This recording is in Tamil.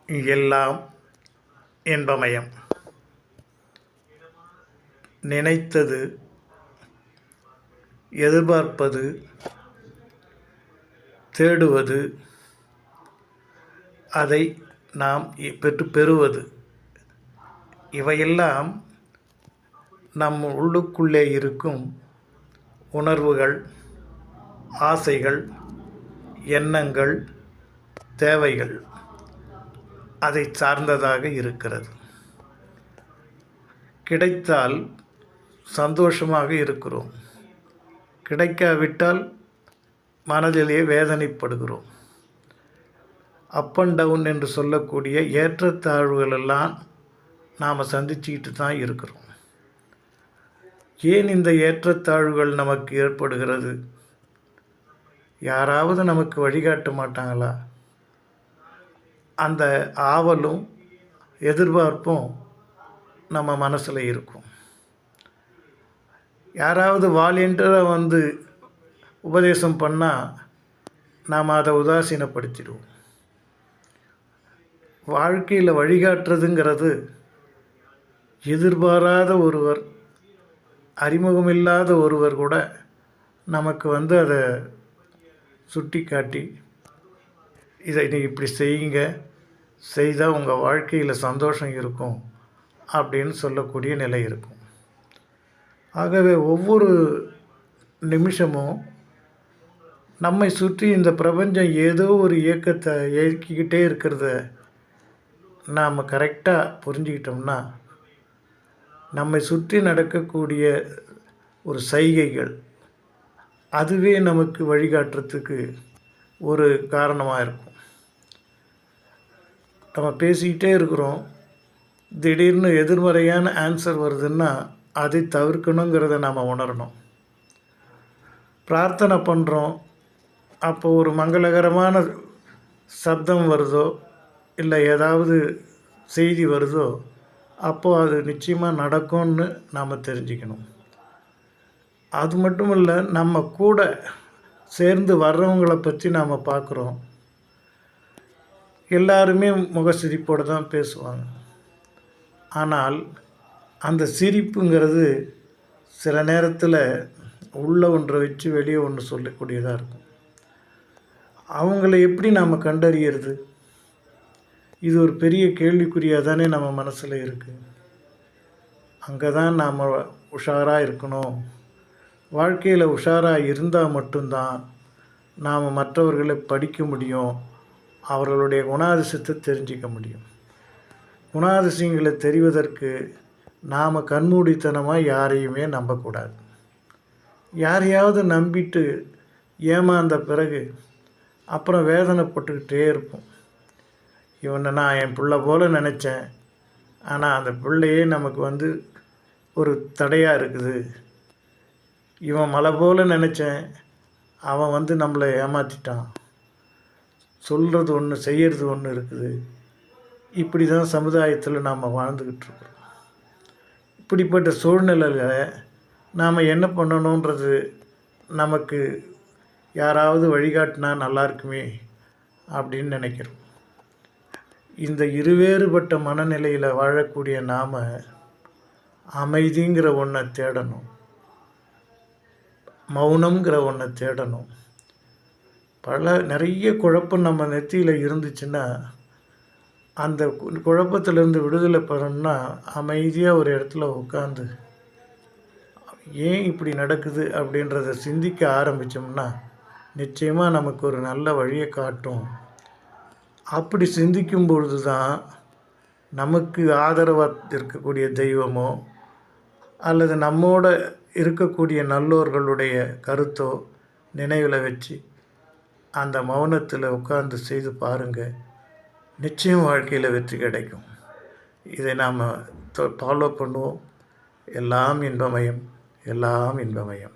எல்லாம் இன்பமயம். நினைத்தது, எதிர்பார்ப்பது, தேடுவது, அதை நாம் பெறுவது, இவையெல்லாம் நம் உள்ளுக்குள்ளே இருக்கும் உணர்வுகள், ஆசைகள், எண்ணங்கள், தேவைகள் அதை சார்ந்ததாக இருக்கிறது. கிடைத்தால் சந்தோஷமாக இருக்கிறோம், கிடைக்காவிட்டால் மனதிலே வேதனைப்படுகிறோம். அப் அண்ட் டவுன் என்று சொல்லக்கூடிய ஏற்றத்தாழ்வுகளெல்லாம் நாம் சந்திச்சுக்கிட்டு தான் இருக்கிறோம். ஏன் இந்த ஏற்றத்தாழ்வுகள் நமக்கு ஏற்படுகிறது? யாராவது நமக்கு வழிகாட்ட மாட்டாங்களா? அந்த ஆவலும் எதிர்பார்ப்பும் நம்ம மனசில் இருக்கும். யாராவது வாலண்டியராக வந்து உபதேசம் பண்ணால் நாம் அதை உதாசீனப்படுத்திடுவோம். வாழ்க்கையில் வழிகாட்டுறதுங்கிறது எதிர்பாராத ஒருவர், அறிமுகமில்லாத ஒருவர் கூட நமக்கு வந்து அதை சுட்டி காட்டி, இதை நீ இப்படி செய்யுங்க, செய்தால் உங்கள் வாழ்க்கையில் சந்தோஷம் இருக்கும் அப்படின்னு சொல்லக்கூடிய நிலை இருக்கும். ஆகவே ஒவ்வொரு நிமிஷமும் நம்மை சுற்றி இந்த பிரபஞ்சம் ஏதோ ஒரு இயக்கத்தை இயக்கிக்கிட்டே இருக்கிறத நாம் கரெக்டாக புரிஞ்சுக்கிட்டோம்னா, நம்மை சுற்றி நடக்கக்கூடிய ஒரு சைகைகள் அதுவே நமக்கு வழிகாட்டுறதுக்கு ஒரு காரணமாக இருக்கும். நம்ம பேசிக்கிட்டே இருக்கிறோம், திடீர்னு எதிர்மறையான ஆன்சர் வருதுன்னா அதை தவிர்க்கணுங்கிறத நாம் உணரணும். பிரார்த்தனை பண்ணுறோம், அப்போ ஒரு மங்களகரமான சப்தம் வருதோ இல்லை ஏதாவது செய்தி வருதோ அப்போது அது நிச்சயமாக நடக்கும்னு நாம் தெரிஞ்சுக்கணும். அது மட்டும் இல்லை, நம்ம கூட சேர்ந்து வர்றவங்களை பற்றி நாம் பார்க்குறோம். எல்லாருமே முகசிரிப்போடு தான் பேசுவாங்க. ஆனால் அந்த சிரிப்புங்கிறது சில நேரத்தில் உள்ளே ஒன்றை வச்சு வெளியே ஒன்று சொல்லக்கூடியதாக இருக்கும். அவங்கள எப்படி நாம் கண்டறியறது? இது ஒரு பெரிய கேள்விக்குறியாக தானே நம்ம மனசில் இருக்குது. அங்கே தான் நாம் உஷாராக இருக்கணும். வாழ்க்கையில் உஷாராக இருந்தால் மட்டும்தான் நாம் மற்றவர்களை படிக்க முடியும், அவர்களுடைய குணாதிசயத்தை தெரிஞ்சிக்க முடியும். குணாதிசயங்களை தெரிவதற்கு நாம் கண்மூடித்தனமாக யாரையுமே நம்பக்கூடாது. யாரையாவது நம்பிட்டு ஏமாந்த பிறகு அப்புறம் வேதனைப்பட்டுக்கிட்டே இருப்போம். இவனை நான் என் பிள்ளை போல் நினச்சேன், ஆனால் அந்த பிள்ளையே நமக்கு வந்து ஒரு தடையாக இருக்குது. இவன் மலை போல் நினச்சேன், அவன் வந்து நம்மளை ஏமாற்றிட்டான். சொல்கிறது ஒன்று, செய்கிறது ஒன்று இருக்குது. இப்படி தான் சமுதாயத்தில் நாம் வாழ்ந்துக்கிட்டு இருக்கிறோம். இப்படிப்பட்ட சூழ்நிலைகளை நாம் என்ன பண்ணணுன்றது நமக்கு யாராவது வழிகாட்டினா நல்லா இருக்குமே அப்படின்னு நினைக்கிறோம். இந்த இருவேறுபட்ட மனநிலையில் வாழக்கூடிய நாம் அமைதிங்கிற ஒன்றை தேடணும், மௌனங்கிற ஒன்றை தேடணும். நிறைய குழப்பம் நம்ம நெத்தியில் இருந்துச்சுன்னா அந்த குழப்பத்திலேருந்து விடுதலை பெறணும்னா அமைதியாக ஒரு இடத்துல உட்காந்து ஏன் இப்படி நடக்குது அப்படின்றத சிந்திக்க ஆரம்பித்தோம்னா நிச்சயமாக நமக்கு ஒரு நல்ல வழியை காட்டும். அப்படி சிந்திக்கும் பொழுது தான் நமக்கு ஆதரவாக இருக்கக்கூடிய தெய்வமோ அல்லது நம்மோட இருக்கக்கூடிய நல்லோர்களுடைய கருத்தோ நினைவில் வச்சு அந்த மௌனத்தில் உட்கார்ந்து செய்து பாருங்கள், நிச்சயம் வாழ்க்கையில் வெற்றி கிடைக்கும். இதை நாம் ஃபாலோ பண்ணுவோம். எல்லாம் இன்பமயம், எல்லாம் இன்பமயம்.